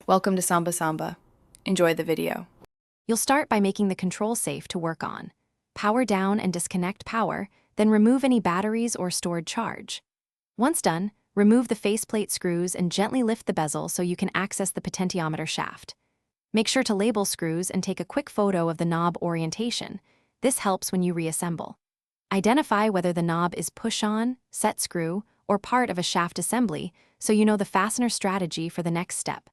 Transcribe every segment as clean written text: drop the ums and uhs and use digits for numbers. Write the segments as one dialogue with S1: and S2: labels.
S1: Welcome to Samba Samba. Enjoy the video.
S2: You'll start by making the control safe to work on. Power down and disconnect power, then remove any batteries or stored charge. Once done, remove the faceplate screws and gently lift the bezel so you can access the potentiometer shaft. Make sure to label screws and take a quick photo of the knob orientation. This helps when you reassemble. Identify whether the knob is push-on, set screw, or part of a shaft assembly so you know the fastener strategy for the next step.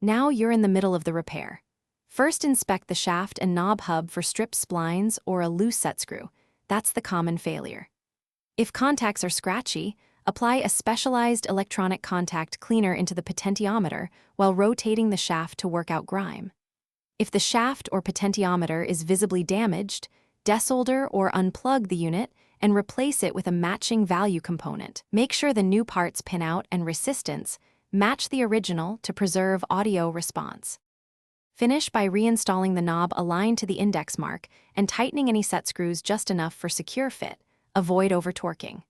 S2: Now you're in the middle of the repair. First, inspect the shaft and knob hub for stripped splines or a loose set screw. That's the common failure. If contacts are scratchy, apply a specialized electronic contact cleaner into the potentiometer while rotating the shaft to work out grime. If the shaft or potentiometer is visibly damaged, desolder or unplug the unit and replace it with a matching value component. Make sure the new parts pinout and resistance match the original to preserve audio response. Finish by reinstalling the knob aligned to the index mark and tightening any set screws just enough for secure fit. Avoid over-torquing.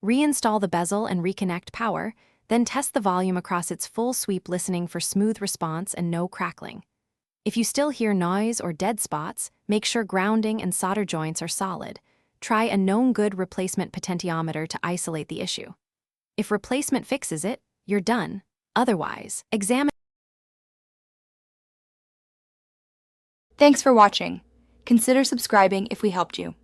S2: Reinstall the bezel and reconnect power, then test the volume across its full sweep, listening for smooth response and no crackling. If you still hear noise or dead spots, make sure grounding and solder joints are solid. Try a known good replacement potentiometer to isolate the issue. If replacement fixes it, you're done. Otherwise, examine.
S3: Thanks for watching. Consider subscribing if we helped you.